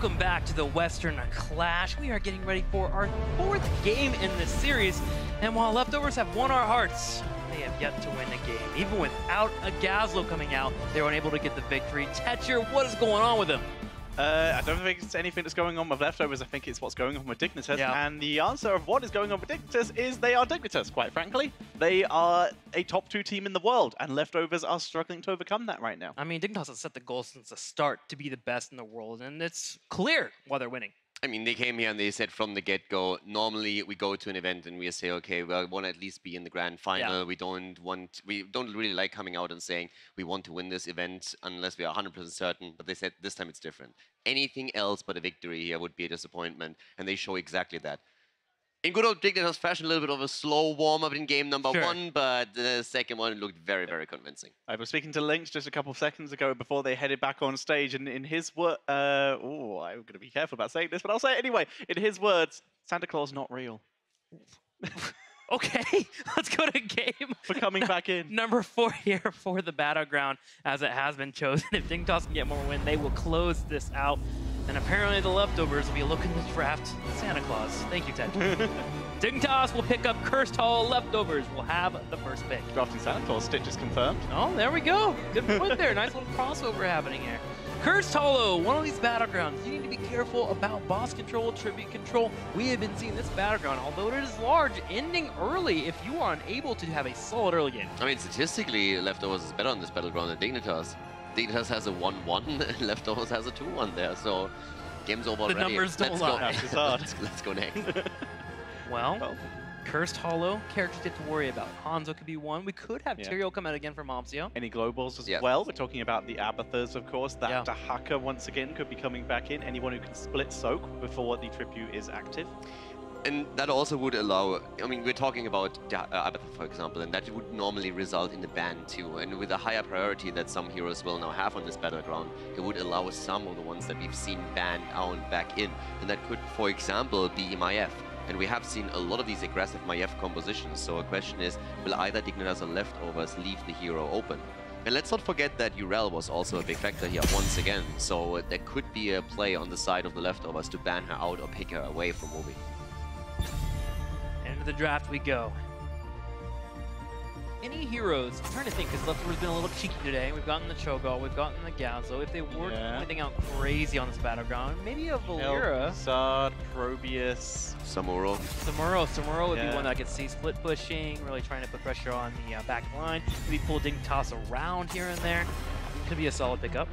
Welcome back to the Western Clash. We are getting ready for our 4th game in this series, and while Leftovers have won our hearts, they have yet to win a game. Even without a Gazlo coming out, they were unable to get the victory. Tetcher, what is going on with them? I don't think it's anything that's going on with Leftovers. I think it's what's going on with Dignitas. Yeah. And the answer of what is going on with Dignitas is they are Dignitas, quite frankly. They are a top 2 team in the world, and Leftovers are struggling to overcome that right now. I mean, Dignitas has set the goal since the start to be the best in the world, and it's clear why they're winning. I mean, they came here and they said from the get-go, normally we go to an event and we say, okay, well, we want to at least be in the grand final. Yeah. We don't really like coming out and saying we want to win this event unless we are 100% certain. But they said this time it's different. Anything else but a victory here would be a disappointment, and they show exactly that. In good old Dignitas fashion, a little bit of a slow warm-up in game number 1, but the second one looked very, very convincing. I was speaking to Lynx just a couple of seconds ago before they headed back on stage, and in his words, I'm going to be careful about saying this, but I'll say it anyway. In his words, Santa Claus not real. Okay, let's go to game. For coming back in. Number 4 here for the Battleground, as it has been chosen. If Dignitas can get more win, they will close this out. And apparently the Leftovers will be looking to draft Santa Claus. Thank you, Ted. Dignitas will pick up Cursed Hollow. Leftovers will have the first pick. Drafting Santa Claus, Stitch is confirmed. Oh, there we go. Good point there. Nice little crossover happening here. Cursed Hollow, one of these Battlegrounds. You need to be careful about boss control, tribute control. We have been seeing this Battleground, although it is large, ending early if you are unable to have a solid early game. I mean, statistically, Leftovers is better on this Battleground than Dignitas. Dignitas has a 1-1, and Leftovers has a 2-1 there, so game's over already. The numbers don't lie. Let's go next. Well, Cursed Hollow, characters get to worry about. Hanzo could be one. We could have Tyrael come out again from Mopsio. Any globals as well? We're talking about the Abathurs, of course. That Dahaka, once again, could be coming back in. Anyone who can split soak before the tribute is active. And that also would allow, I mean, we're talking about Abathur, for example, and that would normally result in the ban too. And with a higher priority that some heroes will now have on this Battleground, it would allow some of the ones that we've seen banned out back in. And that could, for example, be Maiev. And we have seen a lot of these aggressive Maiev compositions. So a question is, will either Dignitas or Leftovers leave the hero open? And let's not forget that Urel was also a big factor here once again. So there could be a play on the side of the Leftovers to ban her out or pick her away from Obi. Into the draft we go. Any heroes? I'm trying to think, because Leftovers has been a little cheeky today. We've gotten the Cho'Gall, we've gotten the Gazlo. If they weren't pointing out crazy on this Battleground, maybe a Valera. Zard, Probius, Samuro. Samuro would be one that I could see split pushing, really trying to put pressure on the back line. Maybe pull Dignitas around here and there. Could be a solid pickup.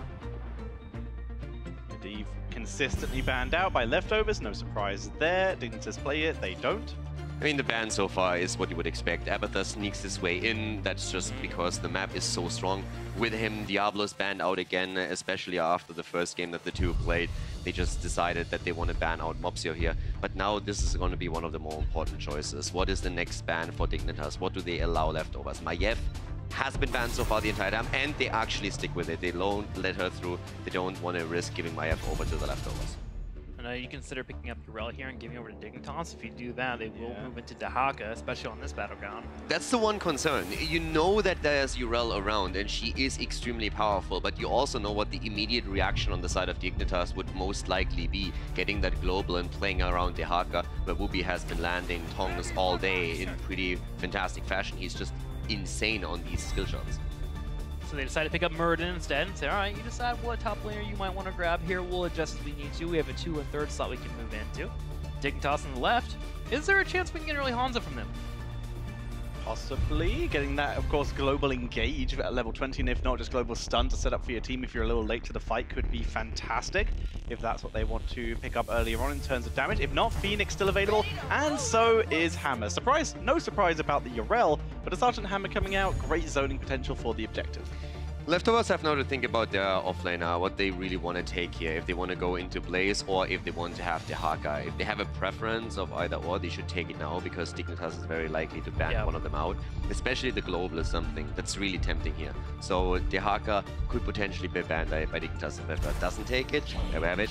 Indeed, consistently banned out by Leftovers. No surprise there. Dignitas play it, they don't. I mean, the ban so far is what you would expect. Abathur sneaks his way in. That's just because the map is so strong. With him, Diablo's banned out again, especially after the first game that the two played. They just decided that they want to ban out Mopsio here. But now this is going to be one of the more important choices. What is the next ban for Dignitas? What do they allow Leftovers? Maiev has been banned so far the entire time, and they actually stick with it. They don't let her through. They don't want to risk giving Maiev over to the Leftovers. You consider picking up Urel here and giving over to Dignitas. If you do that, they will move into Dahaka, especially on this Battleground. That's the one concern. You know that there's Urel around, and she is extremely powerful, but you also know what the immediate reaction on the side of Dignitas would most likely be, getting that global and playing around Dahaka, where Whoopi has been landing tongs all day in pretty fantastic fashion. He's just insane on these skill shots. So they decided to pick up Muradin instead and say, all right, you decide what top laner you might want to grab here. We'll adjust as we need to. We have a 2 and 3rd slot we can move into. Dignitas on the left. Is there a chance we can get an early Hanzo from them? Possibly. Getting that, of course, global engage at level 20, and if not, just global stun to set up for your team if you're a little late to the fight could be fantastic. If that's what they want to pick up earlier on in terms of damage. If not, Phoenix still available, and so is Hammer. Surprise, no surprise about the Urel, but a Sergeant Hammer coming out, great zoning potential for the objective. Leftovers have now to think about their offlaner, what they really want to take here, if they want to go into Blaze or if they want to have Dahaka. If they have a preference of either or, they should take it now, because Dignitas is very likely to ban one of them out. Especially the global is something that's really tempting here. So Dahaka could potentially be banned by Dignitas if Leftovers doesn't take it. There we have it.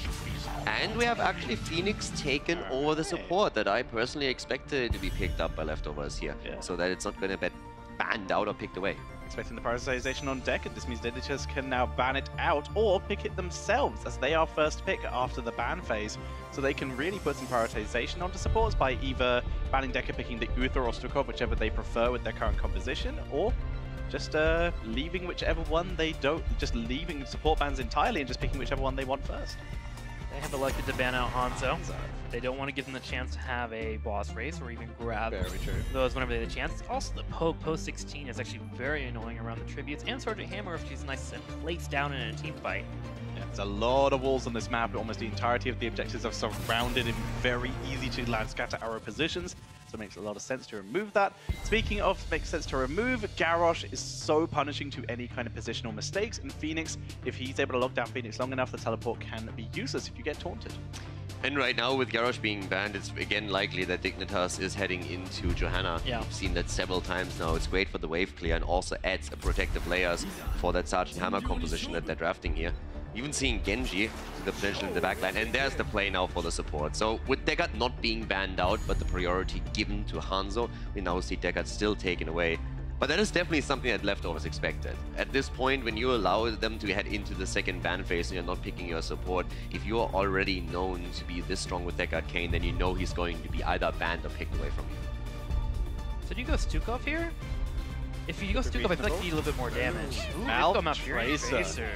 And we have actually Phoenix taken over the support that I personally expected to be picked up by Leftovers here. So that it's not going to get banned out or picked away. Expecting the prioritization on deck, and this means Dignitas can now ban it out or pick it themselves, as they are first pick after the ban phase. So they can really put some prioritization onto supports by either banning Decker, picking the Uther or Stukov, whichever they prefer with their current composition, or just leaving whichever one they don't, just leaving support bans entirely and just picking whichever one they want first. They have elected to ban out Hanzo. They don't want to give them the chance to have a boss race or even grab those whenever they have the chance. Also, the poke post-16 is actually very annoying around the tributes, and Sergeant Hammer, if she's nice and plates down in a team fight. Yeah, there's a lot of walls on this map, but almost the entirety of the objectives are surrounded in very easy to land scatter arrow positions. So it makes a lot of sense to remove that. Speaking of makes sense to remove, Garrosh is so punishing to any kind of positional mistakes, and Phoenix, if he's able to lock down Phoenix long enough, the teleport can be useless if you get taunted. And right now, with Garrosh being banned, it's again likely that Dignitas is heading into Johanna. Yeah. We've seen that several times now. It's great for the wave clear and also adds a protective layers for that Sergeant Hammer composition that they're drafting here. Even seeing Genji, the potential in the backline, and there's the play now for the support. So with Deckard not being banned out, but the priority given to Hanzo, we now see Deckard still taken away. But that is definitely something that Leftovers expected. At this point, when you allow them to head into the second ban phase and you're not picking your support, if you're already known to be this strong with Deckard Cain, then you know he's going to be either banned or picked away from you. So do you go Stukov here? If you go Stukov, I feel like you need a little bit more damage. Ooh, Out Tracer.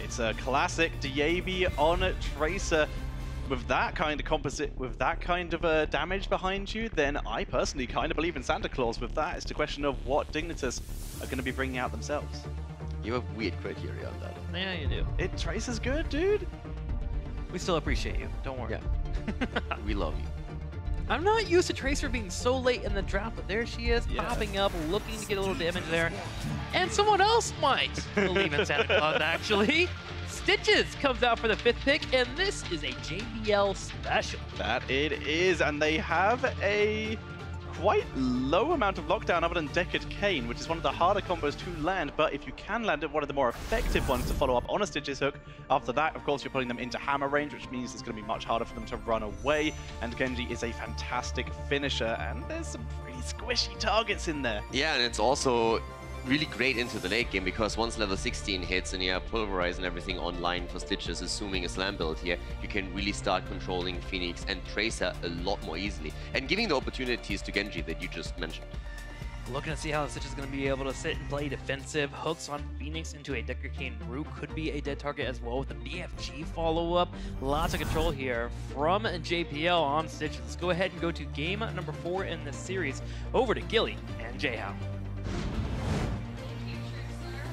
It's a classic DAB on Tracer. With that kind of composite, with that kind of damage behind you, then I personally kind of believe in Santa Claus with that. It's the question of what Dignitas are going to be bringing out themselves. You have weird criteria on that. Yeah, you do. Tracer's good, dude. We still appreciate you. Don't worry. Yeah. We love you. I'm not used to Tracer being so late in the draft, but there she is, popping up, looking to get a little damage there. And someone else might believe in Santa Claus, actually. Stitches comes out for the 5th pick, and this is a JBL special. That it is, and they have a quite low amount of lockdown other than Deckard Cain, which is one of the harder combos to land, but if you can land it, one of the more effective ones to follow up on a Stitches hook. After that, of course, you're putting them into hammer range, which means it's going to be much harder for them to run away, and Genji is a fantastic finisher, and there's some pretty squishy targets in there. Yeah, and it's also really great into the late game, because once level 16 hits and you have Pulverize and everything online for Stitches, assuming a slam build here, you can really start controlling Phoenix and Tracer a lot more easily, and giving the opportunities to Genji that you just mentioned. Looking to see how Stitch is going to be able to sit and play defensive. Hooks on Phoenix into a Deckard Cain root could be a dead target as well with the BFG follow-up. Lots of control here from JPL on Stitch. Let's go ahead and go to game number 4 in this series. Over to Gilly and Jayhow.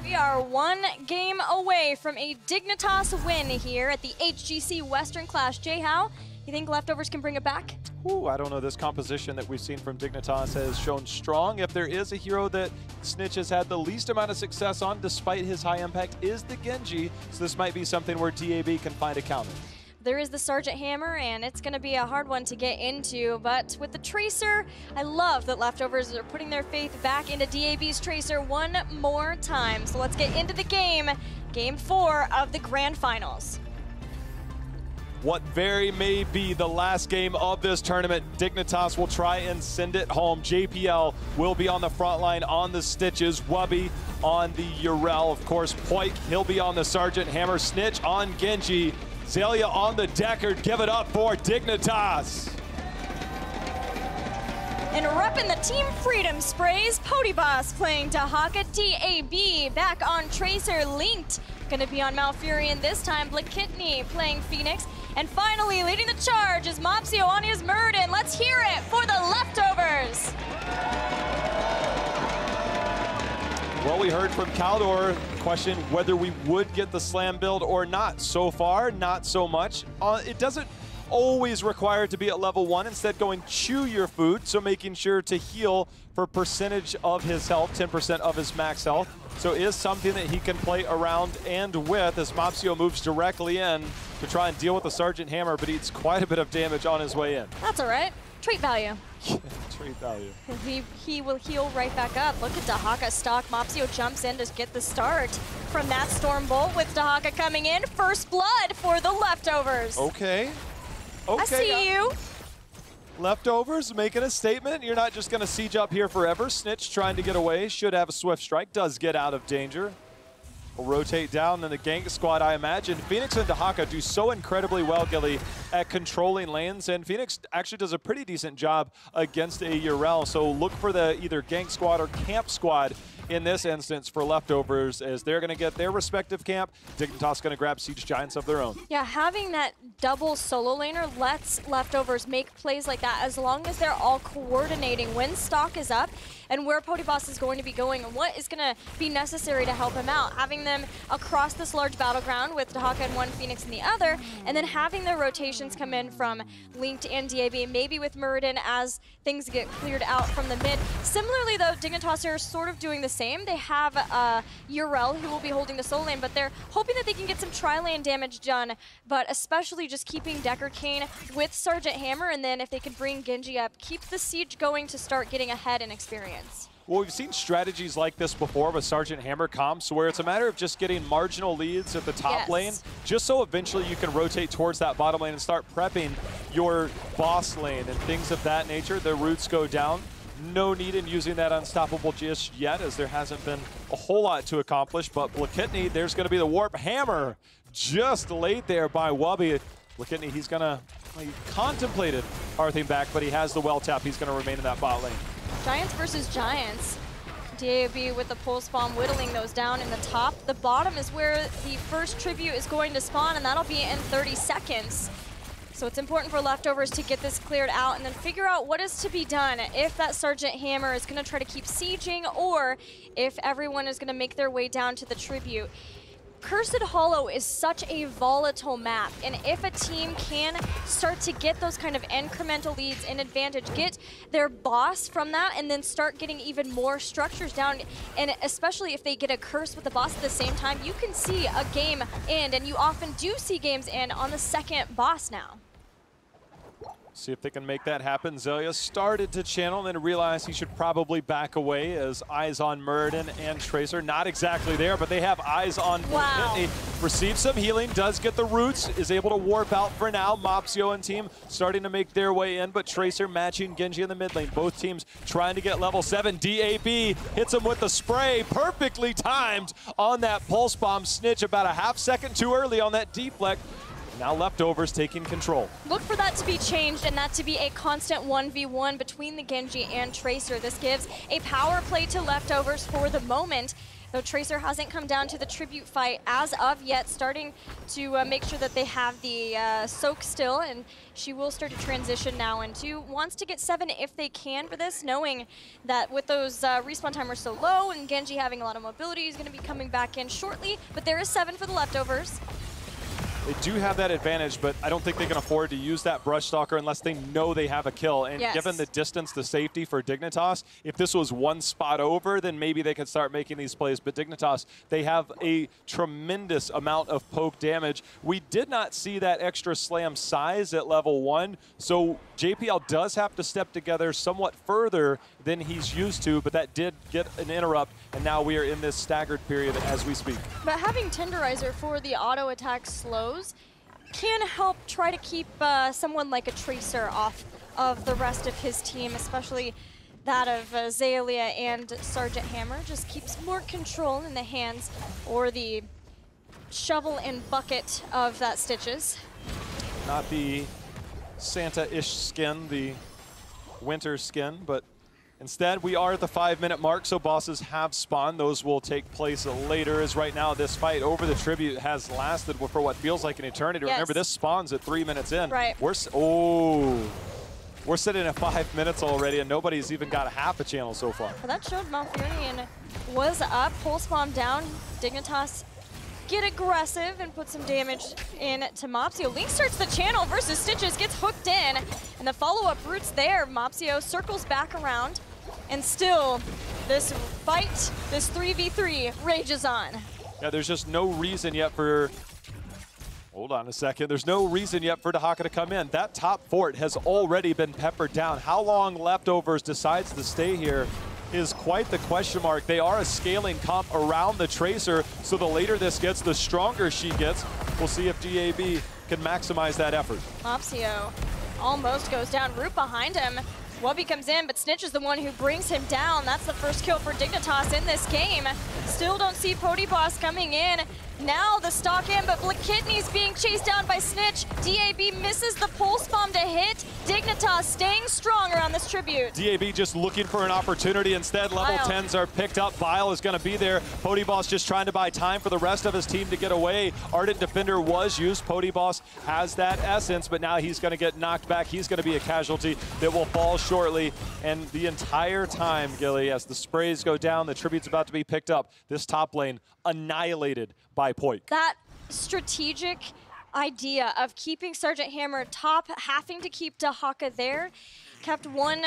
We are one game away from a Dignitas win here at the HGC Western Clash. Jayhow, you think Leftovers can bring it back? Ooh, I don't know. This composition that we've seen from Dignitas has shown strong. If there is a hero that Snitch has had the least amount of success on, despite his high impact, is the Genji. So this might be something where DAB can find a counter. There is the Sergeant Hammer, and it's going to be a hard one to get into, but with the Tracer, I love that Leftovers are putting their faith back into DAB's Tracer one more time. So let's get into the game, Game 4 of the Grand Finals. What very may be the last game of this tournament. Dignitas will try and send it home. JPL will be on the front line on the Stitches. Wubby on the Urel. Of course, Poik, he'll be on the Sergeant Hammer. Snitch on Genji. Zelia on the Deckard. Give it up for Dignitas. And repping the Team Freedom sprays, Podyboss playing Dahaka. DAB back on Tracer. Linked gonna be on Malfurion this time. Blakitney playing Phoenix. And finally, leading the charge is Mopsio on his Murden. Let's hear it for the Leftovers. Well, we heard from Caldor question whether we would get the slam build or not. So far, not so much. It doesn't always require it to be at level 1. Instead, going chew your food, so making sure to heal for percentage of his health, 10% of his max health. So it is something that he can play around and with as Mopsio moves directly in to try and deal with the Sergeant Hammer, but eats quite a bit of damage on his way in. That's all right. Trait value. Trait value. He will heal right back up. Look at Dahaka stock. Mopsio jumps in to get the start from that Storm Bolt with Dahaka coming in. First blood for the Leftovers. Okay. I see you. Leftovers making a statement. You're not just going to siege up here forever. Snitch trying to get away. Should have a swift strike. Does get out of danger. Will rotate down in the gank squad, I imagine. Phoenix and Dahaka do so incredibly well, Gilly, at controlling lanes, and Phoenix actually does a pretty decent job against a Urel. So look for the either gank squad or camp squad in this instance for Leftovers, as they're going to get their respective camp. Dignitas going to grab Siege Giants of their own. Yeah, having that double solo laner lets Leftovers make plays like that as long as they're all coordinating when stock is up and where Potiboss is going to be going and what is going to be necessary to help him out. Having them across this large battleground with Dahaka in one, Phoenix in the other, and then having the rotations come in from Linked and DAB, maybe with Muradin as things get cleared out from the mid. Similarly though, Dignitas are sort of doing the same. They have Urel who will be holding the solo lane, but they're hoping that they can get some tri-lane damage done, but especially just keeping Decker Kane with Sergeant Hammer, and then if they can bring Genji up, keep the siege going to start getting ahead in experience. Well, we've seen strategies like this before with Sergeant Hammer comps, where it's a matter of just getting marginal leads at the top lane, just so eventually you can rotate towards that bottom lane and start prepping your boss lane and things of that nature. The roots go down. No need in using that unstoppable just yet, as there hasn't been a whole lot to accomplish, but Blakitny, there's going to be the warp hammer just late there by Wubby. Blakitny, he's going to, he contemplated hearthing back, but he has the well tap. He's going to remain in that bot lane. Giants versus Giants. DAB with the pulse bomb whittling those down in the top. The bottom is where the first tribute is going to spawn, and that'll be in 30 seconds. So it's important for Leftovers to get this cleared out and then figure out what is to be done if that Sergeant Hammer is going to try to keep sieging or if everyone is going to make their way down to the tribute. Cursed Hollow is such a volatile map, and if a team can start to get those kind of incremental leads in advantage, get their boss from that, and then start getting even more structures down, and especially if they get a curse with the boss at the same time, you can see a game end, and you often do see games end on the second boss now. See if they can make that happen. Zelia started to channel and then realized he should probably back away, as eyes on Muradin and Tracer. Not exactly there, but they have eyes on Blakitny. Receives some healing, does get the roots, is able to warp out for now. Mopsio and team starting to make their way in, but Tracer matching Genji in the mid lane. Both teams trying to get level 7. DAB hits him with the spray, perfectly timed on that pulse bomb. Snitch about a half second too early on that deflect. Now Leftovers taking control. Look for that to be changed and that to be a constant 1v1 between the Genji and Tracer. This gives a power play to Leftovers for the moment, though Tracer hasn't come down to the tribute fight as of yet, starting to make sure that they have the soak still, and she will start to transition now into, wants to get 7 if they can for this, knowing that with those respawn timers so low and Genji having a lot of mobility, he's going to be coming back in shortly, but there is 7 for the Leftovers. They do have that advantage, but I don't think they can afford to use that Brush Stalker unless they know they have a kill. And given the distance, the safety for Dignitas, if this was one spot over, then maybe they could start making these plays. But Dignitas, they have a tremendous amount of poke damage. We did not see that extra slam size at level 1, so JPL does have to step together somewhat further than he's used to, but that did get an interrupt, and now we are in this staggered period as we speak. But having Tenderizer for the auto attack slows can help try to keep someone like a Tracer off of the rest of his team, especially that of Zelia and Sergeant Hammer. Just keeps more control in the hands or the shovel and bucket of that Stitches. Not the Santa-ish skin, the winter skin, but instead, we are at the 5-minute mark, so bosses have spawned. Those will take place later, as right now this fight over the tribute has lasted for what feels like an eternity. Remember, this spawns at 3 minutes in. Right. We're sitting at 5 minutes already, and nobody's even got a half a channel so far. Well, that showed Malfurion was up, pulse bomb down. Dignitas get aggressive and put some damage in to Mopsio. Link starts the channel versus Stitches, gets hooked in, and the follow-up roots there. Mopsio circles back around. And still, this fight, this 3v3 rages on. Yeah, there's just no reason yet for, hold on a second, there's no reason yet for Dahaka to come in. That top fort has already been peppered down. How long Leftovers decides to stay here is quite the question mark. They are a scaling comp around the Tracer, so the later this gets, the stronger she gets. We'll see if DAB can maximize that effort. Mopsio Almost goes down. Root behind him. Wubby comes in, but Snitch is the one who brings him down. That's the first kill for Dignitas in this game. Still don't see Podyboss coming in. Now the stock in, but Blakitny's being chased down by Snitch. DAB misses the pulse bomb to hit. Dignitas staying strong around this tribute. DAB just looking for an opportunity. Instead, level 10s are picked up. Bile is going to be there. Podyboss just trying to buy time for the rest of his team to get away. Ardent Defender was used. Podyboss has that essence, but now he's going to get knocked back. He's going to be a casualty that will fall shortly. And the entire time, Gilly, as the sprays go down, the tribute's about to be picked up. This top lane annihilated by Poik. That strategic idea of keeping Sergeant Hammer top, having to keep Dahaka there, kept one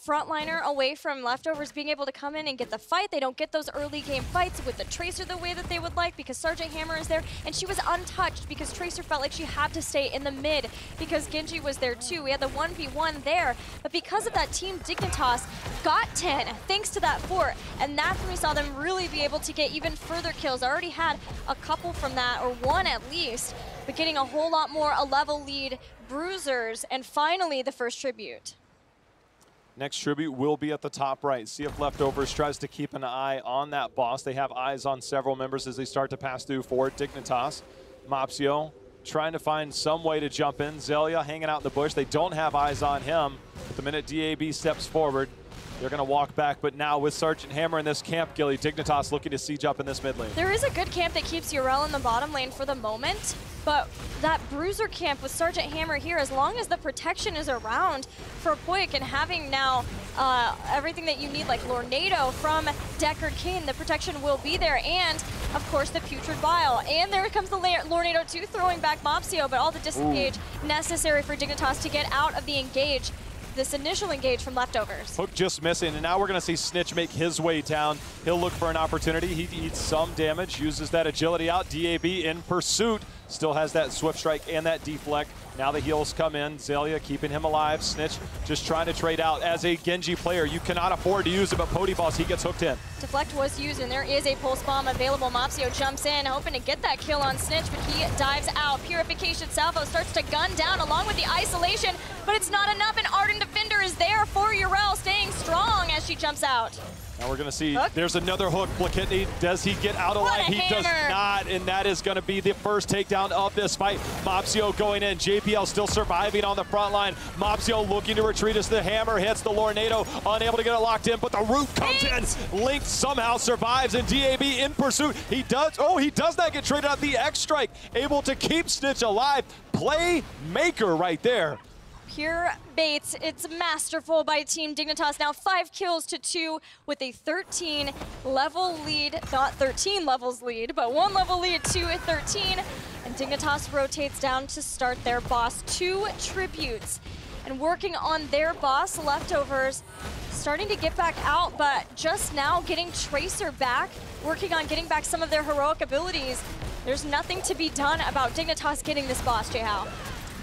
frontliner away from Leftovers being able to come in and get the fight. They don't get those early game fights with the Tracer the way that they would like because Sergeant Hammer is there, and she was untouched because Tracer felt like she had to stay in the mid because Genji was there too. We had the 1v1 there, but because of that team, Dignitas got 10 thanks to that fort, and that's when we saw them really be able to get even further kills. I already had a couple from that, or one at least, but getting a whole lot more, a level lead, bruisers, and finally the first tribute. Next tribute will be at the top right. See if Leftovers tries to keep an eye on that boss. They have eyes on several members as they start to pass through for Dignitas. Mopsio trying to find some way to jump in. Zelia hanging out in the bush. They don't have eyes on him. But the minute DAB steps forward, they're going to walk back. But now with Sergeant Hammer in this camp, Gilly, Dignitas looking to siege up in this mid lane. There is a good camp that keeps Urel in the bottom lane for the moment. But that bruiser camp with Sergeant Hammer here, as long as the protection is around for Poik and having now everything that you need, like Lornado from Deckard Cain, the protection will be there. And, of course, the Putrid Bile. And there comes the Lornado too, throwing back Mopsio, but all the disengage necessary for Dignitas to get out of the engage. This initial engage from Leftovers. Hook just missing, and now we're going to see Snitch make his way down. He'll look for an opportunity. He eats some damage, uses that agility out. DAB in pursuit. Still has that Swift Strike and that deflect. Now the heals come in. Zelia keeping him alive. Snitch just trying to trade out. As a Genji player, you cannot afford to use it, but Podyboss, he gets hooked in. Deflect was used, and there is a pulse bomb available. Mopsio jumps in, hoping to get that kill on Snitch, but he dives out. Purification Salvo starts to gun down along with the isolation, but it's not enough, and Ardent Defender is there for Urel, staying strong as she jumps out. Now we're going to see, there's another hook. Blakitny, does he get out alive? He does not, and that is going to be the first takedown of this fight. Mopsio going in, JPL still surviving on the front line. Mopsio looking to retreat as the hammer hits the Lornado, unable to get it locked in, but the root comes in. Link somehow survives, and DAB in pursuit. He does not get traded out. The X strike, able to keep Snitch alive. Playmaker right there. Pure baits. It's masterful by Team Dignitas. Now 5 kills to 2 with a 13 level lead. Not 13 levels lead, but 1 level lead to 13. And Dignitas rotates down to start their boss. 2 tributes. And working on their boss, Leftovers, starting to get back out, but just now getting Tracer back, working on getting back some of their heroic abilities. There's nothing to be done about Dignitas getting this boss, J-How.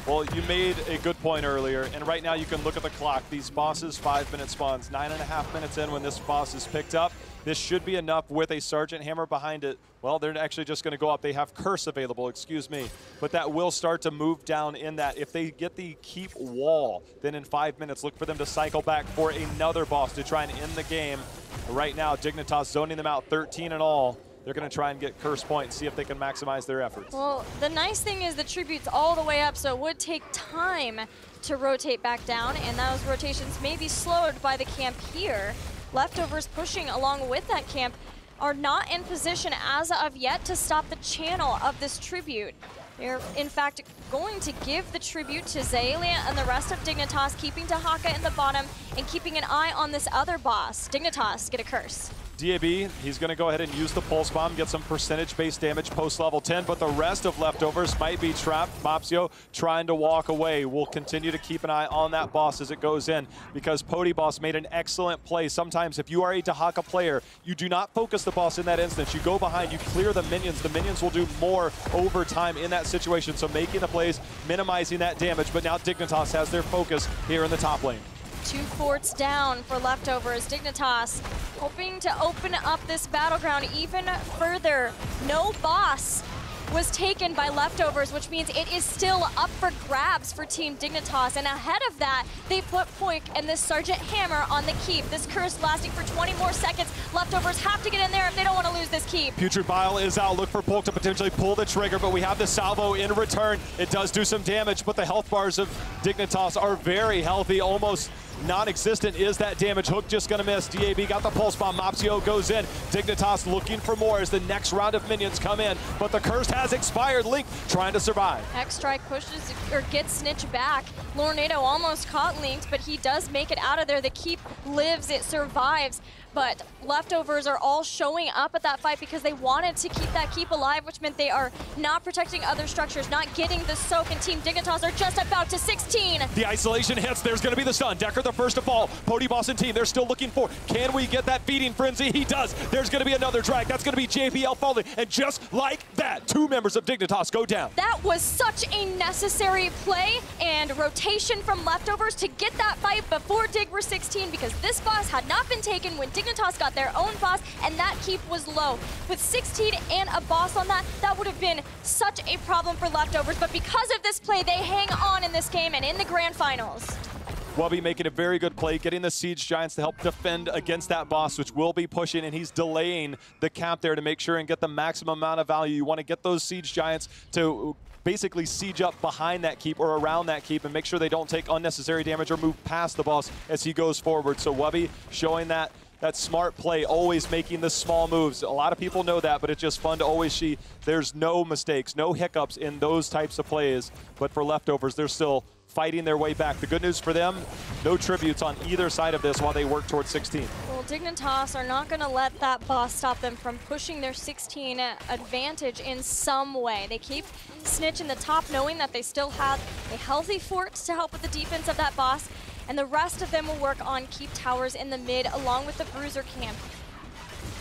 Well, you made a good point earlier, and right now you can look at the clock. These bosses, 5-minute spawns, 9.5 minutes in when this boss is picked up. This should be enough with a Sergeant Hammer behind it. Well, they're actually just going to go up. They have Curse available, excuse me. But that will start to move down in that. If they get the keep wall, then in 5 minutes, look for them to cycle back for another boss to try and end the game. Right now, Dignitas zoning them out, 13 in all. They're going to try and get curse point and see if they can maximize their efforts. Well, the nice thing is the tribute's all the way up, so it would take time to rotate back down, and those rotations may be slowed by the camp here. Leftovers pushing along with that camp are not in position as of yet to stop the channel of this tribute. They're, in fact, going to give the tribute to Zelia and the rest of Dignitas, keeping Dahaka in the bottom and keeping an eye on this other boss. Dignitas get a curse. DAB, he's going to go ahead and use the Pulse Bomb, get some percentage-based damage post-level 10, but the rest of Leftovers might be trapped. Mopsio trying to walk away. We'll continue to keep an eye on that boss as it goes in, because Podyboss made an excellent play. Sometimes if you are a Dahaka player, you do not focus the boss in that instance. You go behind, you clear the minions. The minions will do more over time in that situation, so making the plays, minimizing that damage, but now Dignitas has their focus here in the top lane. 2 forts down for Leftovers. Dignitas hoping to open up this battleground even further. No boss was taken by Leftovers, which means it is still up for grabs for Team Dignitas. And ahead of that, they put Poik and this Sergeant Hammer on the keep. This curse lasting for 20 more seconds. Leftovers have to get in there if they don't want to lose this keep. Putrid Bile is out. Look for Poik to potentially pull the trigger, but we have the salvo in return. It does do some damage, but the health bars of Dignitas are very healthy, almost non-existent is that damage. Hook just gonna miss. DAB got the pulse bomb. Mopsio goes in. Dignitas looking for more as the next round of minions come in, but the curse has expired. Link trying to survive. X-Strike pushes or gets Snitch back. Lornado almost caught Linked, but he does make it out of there. The keep lives, it survives. But Leftovers are all showing up at that fight because they wanted to keep that keep alive, which meant they are not protecting other structures, not getting the soak, and Team Dignitas are just about to 16. The isolation hits. There's going to be the stun. Decker the first to fall. Pody Boss and team, they're still looking for, can we get that feeding frenzy? He does. There's going to be another drag. That's going to be JPL falling. And just like that, 2 members of Dignitas go down. That was such a necessary play and rotation from Leftovers to get that fight before Dig were 16, because this boss had not been taken when Dignitas got their own boss, and that keep was low. With 16 and a boss on that, that would have been such a problem for Leftovers, but because of this play, they hang on in this game and in the grand finals. Wubby making a very good play, getting the Siege Giants to help defend against that boss, which will be pushing, and he's delaying the cap there to make sure and get the maximum amount of value. You want to get those Siege Giants to basically siege up behind that keep or around that keep and make sure they don't take unnecessary damage or move past the boss as he goes forward. So Wubby showing that smart play, always making the small moves. A lot of people know that, but it's just fun to always see there's no mistakes, no hiccups in those types of plays. But for Leftovers, they're still fighting their way back. The good news for them, no tributes on either side of this while they work towards 16. Well, Dignitas are not going to let that boss stop them from pushing their 16 advantage in some way. They keep Snitch in the top, knowing that they still have a healthy fort to help with the defense of that boss, and the rest of them will work on keep towers in the mid along with the bruiser camp,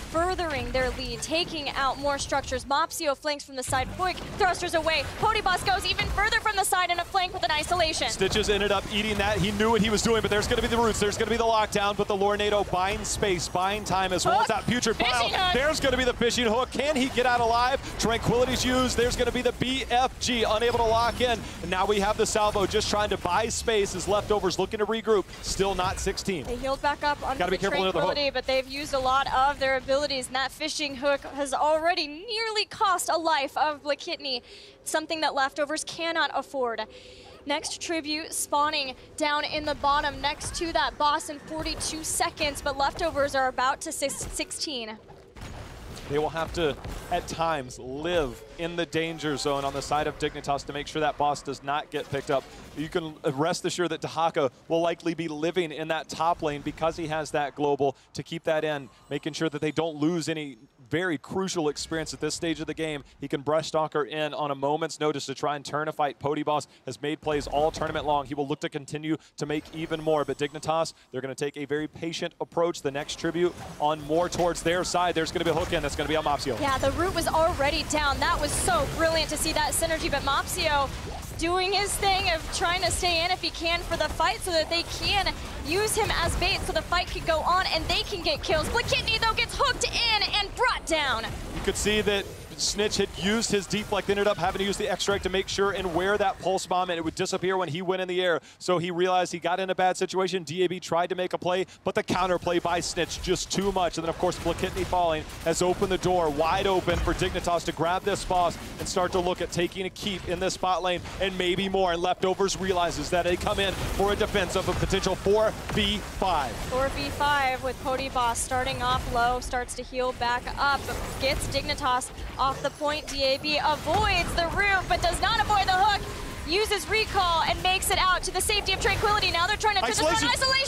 furthering their lead, taking out more structures. Mopsio flanks from the side. Poik thrusters away. Pody Boss goes even further from the side in a flank with an isolation. Stitches ended up eating that. He knew what he was doing, but there's going to be the roots. There's going to be the lockdown, but the Lornado buying space, buying time, as well as that Putrid Bile. There's going to be the fishing hook. Can he get out alive? Tranquility's used. There's going to be the BFG, unable to lock in. And now we have the salvo just trying to buy space as Leftovers looking to regroup. Still not 16. They healed back up on the Tranquility, the but they've used a lot of their abilities, and that fishing hook has already nearly cost a life of Blakitny, something that Leftovers cannot afford. Next tribute spawning down in the bottom next to that boss in 42 seconds, but Leftovers are about to 16. They will have to, at times, live in the danger zone on the side of Dignitas to make sure that boss does not get picked up. You can rest assured that Dahaka will likely be living in that top lane because he has that global to keep that in, making sure that they don't lose any very crucial experience at this stage of the game. He can brush Stalker in on a moment's notice to try and turn a fight. Pody Boss has made plays all tournament long. He will look to continue to make even more, but Dignitas, they're going to take a very patient approach. The next tribute on more towards their side. There's going to be a hook in. That's going to be on Mopsio. Yeah, the root was already down. That was so brilliant to see that synergy, but Mopsio doing his thing of trying to stay in if he can for the fight so that they can use him as bait so the fight can go on and they can get kills. Blakitny, though, gets hooked in and brought down. You could see that Snitch had used his deflect, ended up having to use the X-Strike to make sure and wear that pulse bomb, and it would disappear when he went in the air. So he realized he got in a bad situation. DAB tried to make a play, but the counter play by Snitch just too much. And then, of course, Blakitny falling has opened the door wide open for Dignitas to grab this boss and start to look at taking a keep in this spot lane and maybe more. And Leftovers realizes that they come in for a defense of a potential 4v5. 4v5 with Pody Boss starting off low, starts to heal back up, gets Dignitas off the point. DAB avoids the root, but does not avoid the hook. Uses recall and makes it out to the safety of Tranquility. Now they're trying to isolation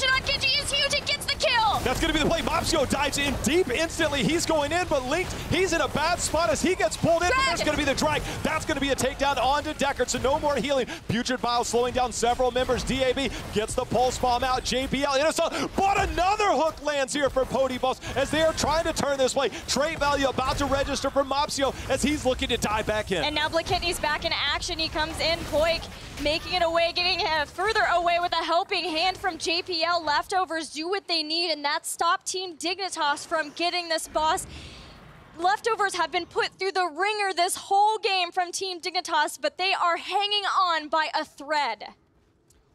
on Genji is huge. It gets the kill. That's going to be the play. Mopsio dives in deep instantly. He's going in, but Linked, he's in a bad spot as he gets pulled in. But there's going to be the drag. That's going to be a takedown onto Deckard, so no more healing. Putrid Bile slowing down several members. DAB gets the pulse bomb out. JPL in assault, but another hook lands here for Pody Boss as they are trying to turn this play. Trait value about to register for Mopsio as he's looking to dive back in. And now Blakitny's back in action. He comes in. Poik making it away, getting further away with a helping hand from JPL. Leftovers do what they need, and that stopped Team Dignitas from getting this boss. Leftovers have been put through the ringer this whole game from Team Dignitas, but they are hanging on by a thread.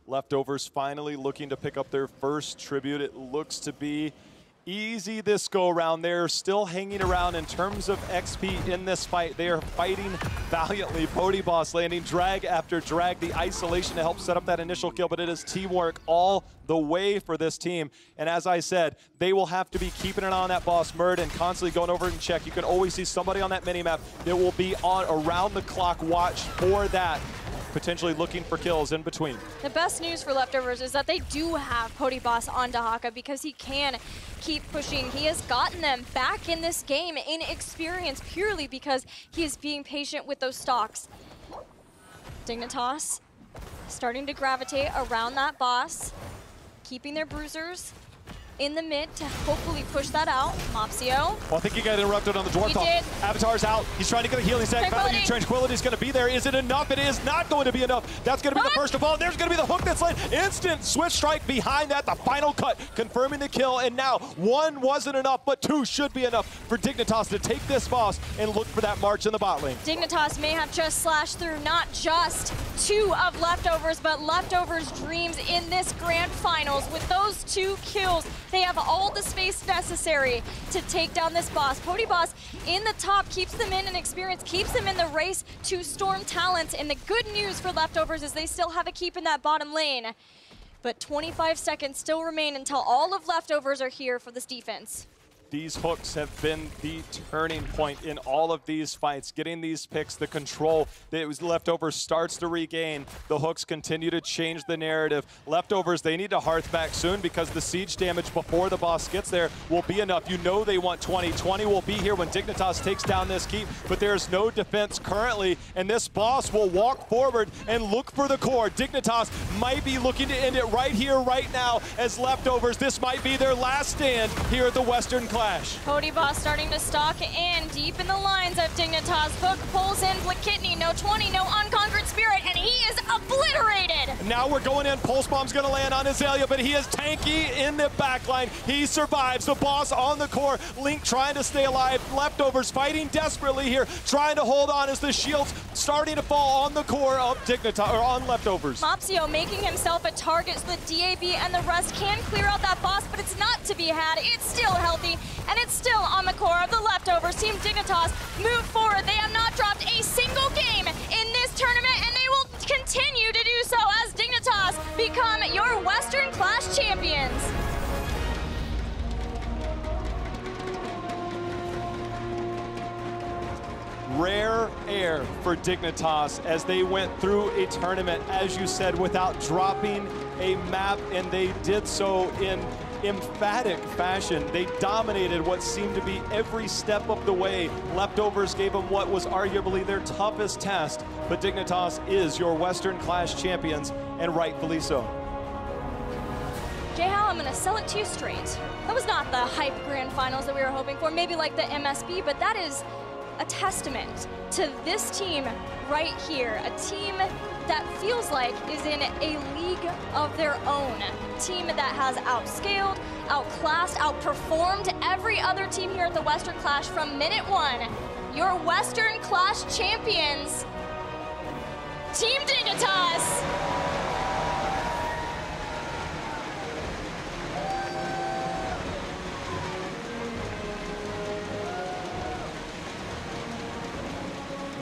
Leftovers finally looking to pick up their first tribute. It looks to be easy this go around. They're still hanging around in terms of XP in this fight. They are fighting valiantly. Podyboss landing drag after drag, the isolation to help set up that initial kill, but it is teamwork all the way for this team. And as I said, they will have to be keeping an eye on that boss Murd and constantly going over and check. You can always see somebody on that minimap that will be on around the clock watch for that, potentially looking for kills in between. The best news for Leftovers is that they do have Podyboss on Dahaka because he can keep pushing. He has gotten them back in this game in experience purely because he is being patient with those stocks. Dignitas starting to gravitate around that boss, keeping their bruisers in the mid to hopefully push that out. Mopsio. Well, I think he got interrupted on the dwarf talk. Avatar's out. He's trying to get a healing stack. Tranquility's going to be there. Is it enough? It is not going to be enough. That's going to be the first of all. There's going to be the hook that's laid. Instant switch strike behind that. The final cut confirming the kill. And now one wasn't enough, but two should be enough for Dignitas to take this boss and look for that march in the bot lane. Dignitas may have just slashed through not just two of Leftovers, but Leftovers' dreams in this grand finals. With those two kills, they have all the space necessary to take down this boss. Podyboss in the top keeps them in experience, keeps them in the race to Storm Talent. And the good news for Leftovers is they still have a keep in that bottom lane. But 25 seconds still remain until all of Leftovers are here for this defense. These hooks have been the turning point in all of these fights. Getting these picks, the control that was Leftovers starts to regain. The hooks continue to change the narrative. Leftovers, they need to hearth back soon because the siege damage before the boss gets there will be enough. You know they want 20. 20 will be here when Dignitas takes down this keep, but there's no defense currently, and this boss will walk forward and look for the core. Dignitas might be looking to end it right here, right now, as Leftovers, this might be their last stand here at the Western Clash. Podyboss starting to stalk in deep in the lines of Dignitas. Hook pulls in Blakitny, no 20, no Unconquered Spirit, and he is obliterated. Now we're going in. Pulse Bomb's going to land on Azalea, but he is tanky in the backline. He survives. The boss on the core. Link trying to stay alive. Leftovers fighting desperately here, trying to hold on as the shields starting to fall on the core of Dignitas, or on Leftovers. Mopsio making himself a target so the DAB and the rest can clear out that boss, but it's not to be had. It's still healthy, and it's still on the core of the Leftovers. Team Dignitas move forward. They have not dropped a single game in this tournament, and they will continue to do so as Dignitas become your Western Clash champions. Rare air for Dignitas as they went through a tournament, as you said, without dropping a map, and they did so in emphatic fashion. They dominated what seemed to be every step of the way. Leftovers gave them what was arguably their toughest test, but Dignitas is your Western Clash champions, and rightfully so. J-Hal, I'm gonna sell it to you straight. That was not the hype grand finals that we were hoping for, maybe like the MSB, but that is a testament to this team right here. A team that feels like is in a league of their own. A team that has outscaled, outclassed, outperformed every other team here at the Western Clash from minute one. Your Western Clash champions, Team Dignitas.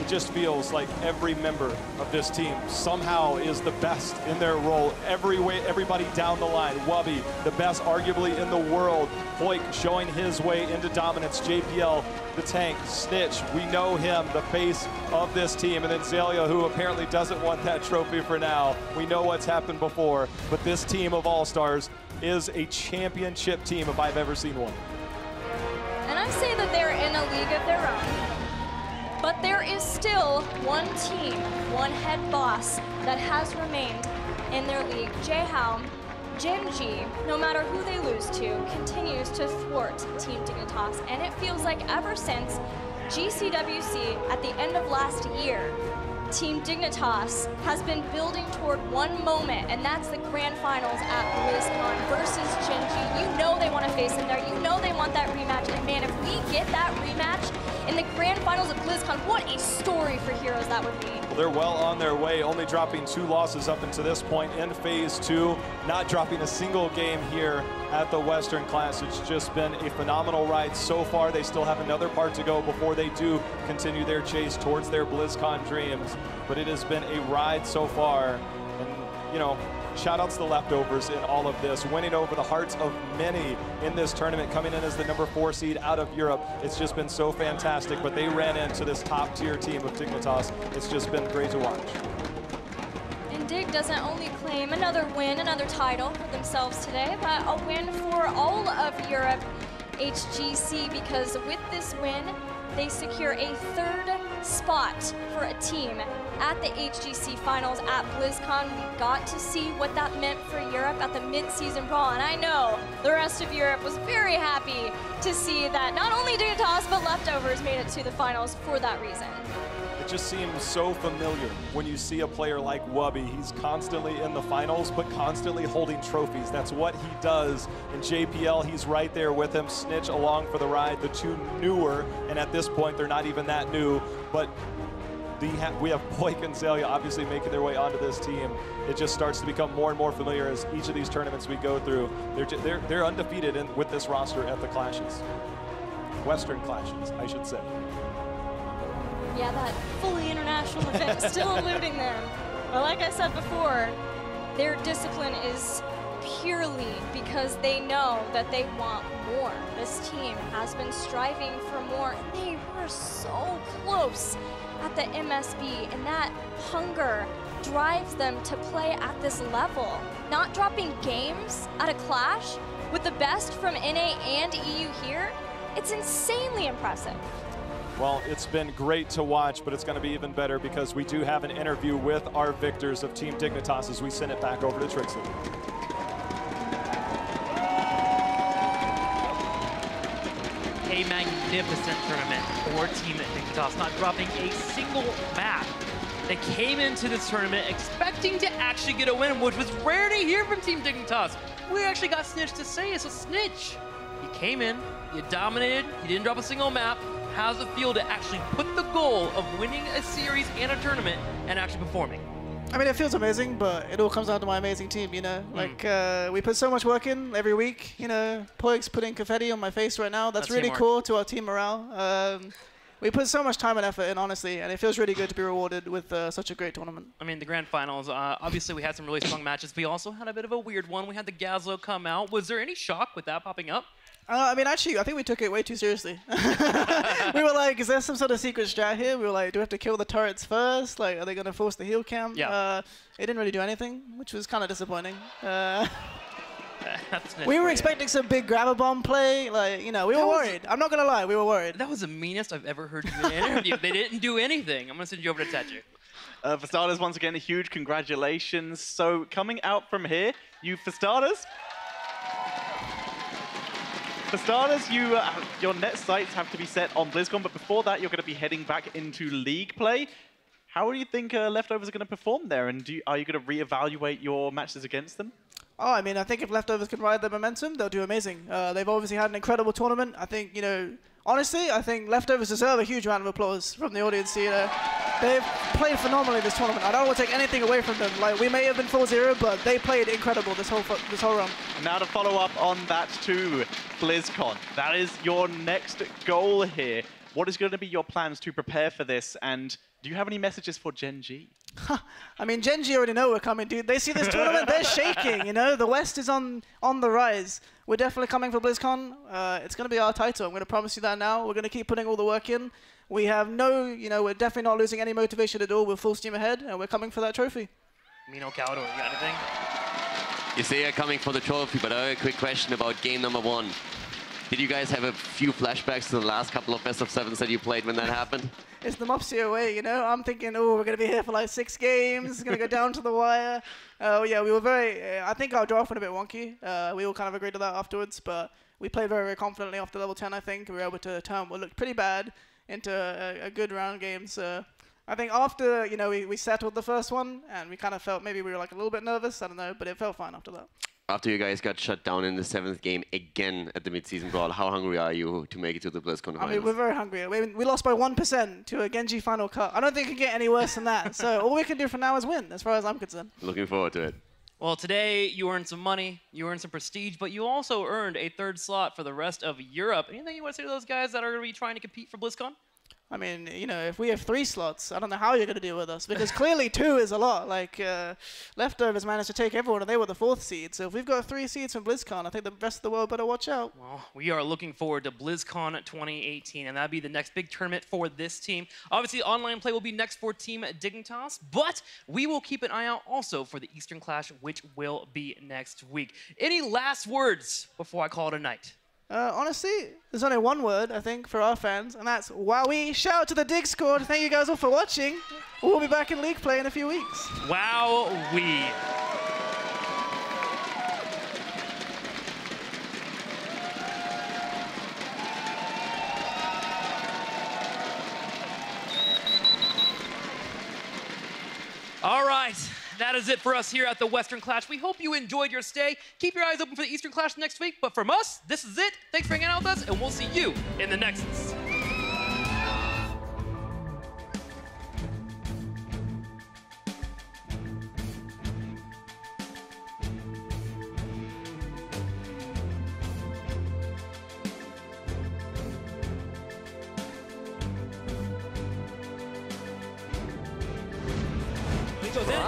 It just feels like every member of this team somehow is the best in their role. Everybody down the line. Wubby, the best arguably in the world. Hoik showing his way into dominance. JPL, the tank. Snitch, we know him, the face of this team. And then Zalia, who apparently doesn't want that trophy for now. We know what's happened before, but this team of All-Stars is a championship team if I've ever seen one. And I say that they're in a league of their own. But there is still one team, one head boss that has remained in their league. J-Hal, Gen.G, no matter who they lose to, continues to thwart Team Dignitas. And it feels like ever since GCWC at the end of last year, Team Dignitas has been building toward one moment, and that's the grand finals at BlizzCon versus Gen.G. You know they want to face them there. You know they want that rematch. And man, if we get that rematch, in the grand finals of BlizzCon. What a story for Heroes that would be. Well, they're well on their way, only dropping 2 losses up until this point in Phase 2, not dropping a single game here at the Western Clash. It's just been a phenomenal ride so far. They still have another part to go before they do continue their chase towards their BlizzCon dreams. But it has been a ride so far. And, you know, shout-outs to the Leftovers in all of this, winning over the hearts of many in this tournament, coming in as the #4 seed out of Europe. It's just been so fantastic, but they ran into this top-tier team of Dignitas. It's just been great to watch. And Dig doesn't only claim another win, another title for themselves today, but a win for all of Europe HGC, because with this win, they secure a 3rd spot for a team at the HGC Finals at BlizzCon. We got to see what that meant for Europe at the mid-season brawl, and I know the rest of Europe was very happy to see that not only Dignitas, but Leftovers made it to the finals for that reason. It just seems so familiar when you see a player like Wubby. He's constantly in the finals, but constantly holding trophies. That's what he does. In JPL, he's right there with him. Snitch along for the ride. The 2 newer, and at this point, they're not even that new, but we have Poik and Zalia obviously making their way onto this team. It just starts to become more and more familiar as each of these tournaments we go through. They're undefeated with this roster at the Clashes. Western Clashes, I should say. Yeah, that fully international event is still eluding them. But like I said before, their discipline is purely because they know that they want more. This team has been striving for more, and they were so close at the MSB, and that hunger drives them to play at this level. Not dropping games at a Clash with the best from NA and EU here, it's insanely impressive. Well, it's been great to watch, but it's going to be even better because we do have an interview with our victors of Team Dignitas as we send it back over to Trixie. A magnificent tournament for Team Dignitas, not dropping a single map. They came into this tournament expecting to actually get a win, which was rare to hear from Team Dignitas. We actually got Snitch to say it, so Snitch, he came in, he dominated, he didn't drop a single map. How's it feel to actually put the goal of winning a series and a tournament and actually performing? I mean, it feels amazing, but it all comes down to my amazing team, you know? Like, we put so much work in every week, you know? Poik's putting confetti on my face right now. That's really cool to our team morale. We put so much time and effort in, honestly, and it feels really good to be rewarded with such a great tournament. I mean, the grand finals, obviously we had some really strong matches. We also had a bit of a weird one. We had the Gazlo come out. Was there any shock with that popping up? I mean, actually, I think we took it way too seriously. We were like, is there some sort of secret strat here? We were like, do we have to kill the turrets first? Like, are they going to force the heal cam? Yeah. It didn't really do anything, which was kind of disappointing. We were expecting some big grabber bomb play. Like, you know, we were worried. I'm not going to lie, we were worried. That was the meanest I've ever heard you in an interview. They didn't do anything. I'm going to send you over to Tatu. For starters, once again, a huge congratulations. So coming out from here, for starters, your net sights have to be set on BlizzCon, but before that, you're going to be heading back into League play. How do you think Leftovers are going to perform there, and are you going to reevaluate your matches against them? Oh, I mean, I think if Leftovers can ride the momentum, they'll do amazing. They've obviously had an incredible tournament. I think, you know, honestly, I think Leftovers deserve a huge round of applause from the audience. You know, they've played phenomenally this tournament. I don't want to take anything away from them. Like, we may have been 4-0, but they played incredible this whole run. And now to follow up on that too, BlizzCon. That is your next goal here. What is going to be your plans to prepare for this, and do you have any messages for Gen G? I mean, Gen G already know we're coming, dude. They see this tournament, they're shaking, you know? The West is on the rise. We're definitely coming for BlizzCon. It's going to be our title. I'm going to promise you that now. We're going to keep putting all the work in. We have we're definitely not losing any motivation at all. We're full steam ahead, and we're coming for that trophy. Mino Caldor, you got anything? You say you're coming for the trophy, but I have a quick question about game number 1. Did you guys have a few flashbacks to the last couple of best-of-7s that you played when that happened? It's the Mopsy away, you know? I'm thinking, oh, we're going to be here for like 6 games. It's going to go down to the wire. Yeah, we were I think our draft went a bit wonky. We all kind of agreed to that afterwards, but we played very, very confidently after level 10, I think. We were able to turn what looked pretty bad into a good round game. So I think after, you know, we settled the first one, and we kind of felt maybe we were like a little bit nervous. I don't know, but it felt fine after that. After you guys got shut down in the 7th game again at the midseason brawl, how hungry are you to make it to the BlizzCon finals? I mean, we're very hungry. We lost by 1% to a Genji Final Cut. I don't think it can get any worse than that. So all we can do for now is win, as far as I'm concerned. Looking forward to it. Well, today you earned some money, you earned some prestige, but you also earned a 3rd slot for the rest of Europe. Anything you want to say to those guys that are going to be trying to compete for BlizzCon? I mean, you know, if we have 3 slots, I don't know how you're going to deal with us, because clearly 2 is a lot. Like, Leftovers managed to take everyone, and they were the 4th seed. So if we've got 3 seeds from BlizzCon, I think the rest of the world better watch out. Well, we are looking forward to BlizzCon 2018, and that'll be the next big tournament for this team. Obviously, online play will be next for Team Dignitas, but we will keep an eye out also for the Eastern Clash, which will be next week. Any last words before I call it a night? Honestly, there's only one word, I think, for our fans, and that's wowee. Shout out to the Dig Squad. Thank you guys all for watching. We'll be back in League play in a few weeks. Wowee. All right. That is it for us here at the Western Clash. We hope you enjoyed your stay. Keep your eyes open for the Eastern Clash next week. But from us, this is it. Thanks for hanging out with us, and we'll see you in the Nexus.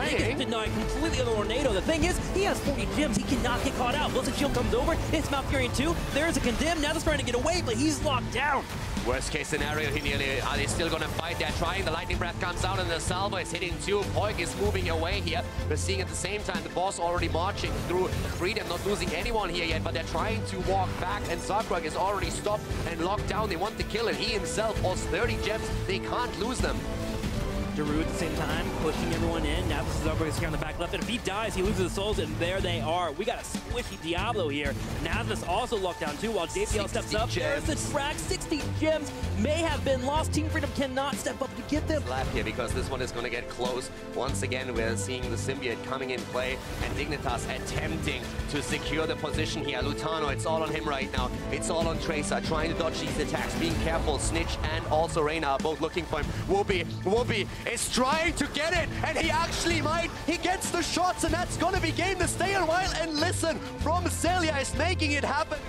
He gets denied completely on the tornado. The thing is, he has 40 gems. He cannot get caught out. Blizzard Shield comes over. It's Malfurion 2. There's a Condemn. Now they're trying to get away, but he's locked down. Worst case scenario, are they still gonna fight? They're trying. The Lightning Breath comes out and the Salvo is hitting 2. Poik is moving away here. We're seeing at the same time the boss already marching through Freedom, not losing anyone here yet, but they're trying to walk back, and Zagrug is already stopped and locked down. They want to kill him. He himself holds 30 gems. They can't lose them. Daru at the same time, pushing everyone in. Now this is over here on the back left, and if he dies, he loses his souls, and there they are. We got a squishy Diablo here. Nazmus also locked down too, while JPL steps up. There's the track, 60 gems may have been lost. Team Freedom cannot step up to get them. Lap here, because this one is going to get close. Once again, we're seeing the Symbiote coming in play, and Dignitas attempting to secure the position here. Lutano, it's all on him right now. It's all on Tracer, trying to dodge these attacks, being careful. Snitch and also Reyna are both looking for him. Whoopi is trying to get it, and he actually might. He gets the shots, and that's gonna be game to stay a while and listen from Celia is making it happen.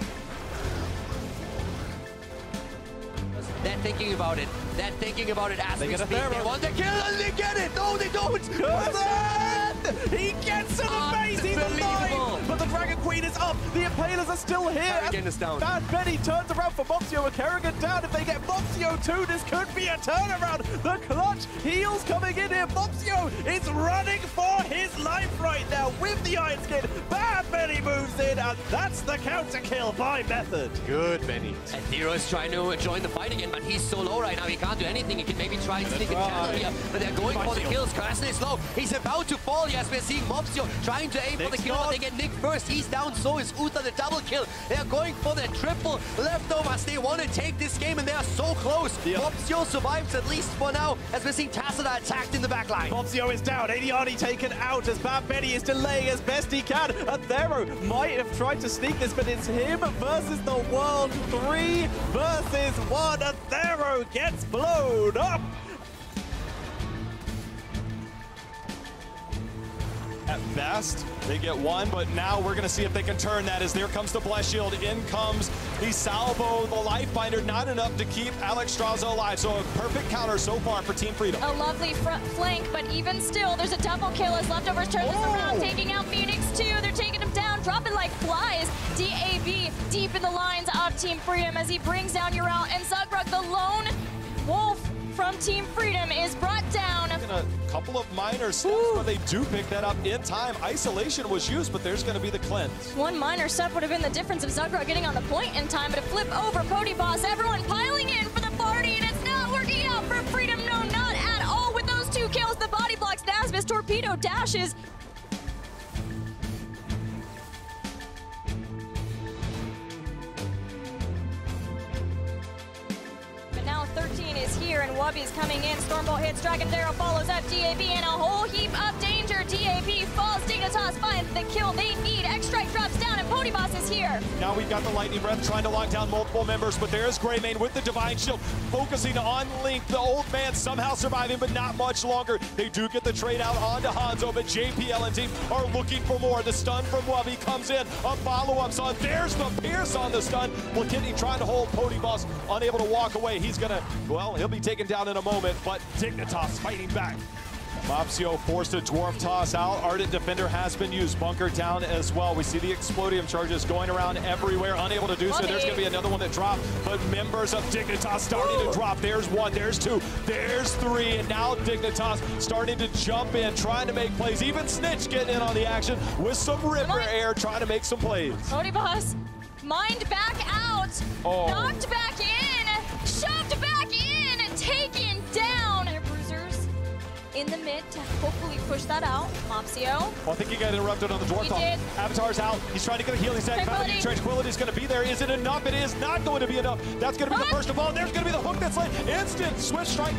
They're thinking about it. They're thinking about it as we speak. They want to kill, and they get it. No, they don't. He gets an amazing line, but the Dragon Queen is up. The Impalers are still here. Kerrigan is down. Bad Benny turns around for Moxio and Kerrigan down. If they get Moxio too, this could be a turnaround. The clutch heals coming in here. Moxio is running for his life right now with the Iron Skin. Bad Benny moves in, and that's the counter kill by Method. Good, Benny. And Zero is trying to join the fight again, but he's so low right now. He can't do anything. He can maybe try and sneak a channel here, but they're going for the kills. Carson is low. He's about to fall. Yes, we're seeing Mopsio trying to aim for the kill, but they get Nick first. He's down, so is Uther, the double kill. They're going for the triple Leftovers. They want to take this game, and they are so close. Mopsio survives at least for now, as we're seeing Tassada attacked in the back line. Mopsio is down. Adiani taken out as Bad Benny is delaying as best he can. Athero might have tried to sneak this, but it's him versus the world. 3 versus 1. Athero gets blown up. At best, they get 1, but now we're going to see if they can turn that, as there comes the Bless Shield. In comes the Salvo, the Lifebinder, not enough to keep Alex Strazo alive. So a perfect counter so far for Team Freedom. A lovely front flank, but even still, there's a double kill as Leftovers turn this around, taking out Phoenix too. They're taking him down, dropping like flies. DAB deep in the lines of Team Freedom as he brings down Ural, and Zagrug, the lone wolf from Team Freedom, is brought down. A couple of minor steps, but they do pick that up in time. Isolation was used, but there's going to be the cleanse. One minor step would have been the difference of Zagrug getting on the point in time, but a flip over Pody Boss, everyone piling in for the party, and it's not working out for Freedom. No, not at all with those 2 kills. The body blocks, Nazmus, torpedo dashes. But now 13 lane is here, and Wubby's coming in. Stormbolt hits, Dragon Darrow follows up DAB, and a whole heap of danger. DAB falls, Dignitas finds the kill they need. X-Strike drops down, and Podyboss is here. Now we've got the Lightning Breath trying to lock down multiple members, but there's Greymane with the Divine Shield, focusing on Link. The old man somehow surviving, but not much longer. They do get the trade out onto Hanzo, but JPL and team are looking for more. The stun from Wubby comes in. A follow-up stun. There's the Pierce on the stun. Blakitny trying to hold Podyboss, unable to walk away. He's gonna, well, he'll be taken down in a moment, but Dignitas fighting back. Mopsio forced a Dwarf Toss out. Ardent Defender has been used. Bunker down as well. We see the Explodium charges going around everywhere. Unable to do so. There's going to be another one that dropped. But members of Dignitas starting to drop. There's one. There's two. There's three. And now Dignitas starting to jump in, trying to make plays. Even Snitch getting in on the action with some Ripper Air, trying to make some plays. Podyboss, mined back out. Knocked back in. Shoved back in. Taken down. Bruisers in the mid to hopefully push that out. Mopsio. Well, I think he got interrupted on the Dwarf Toss. Avatar's out. He's trying to get a healing stack. Tranquility's going to be there. Is it enough? It is not going to be enough. That's going to be the first of all. There's going to be the hook that's like instant Swift Strike.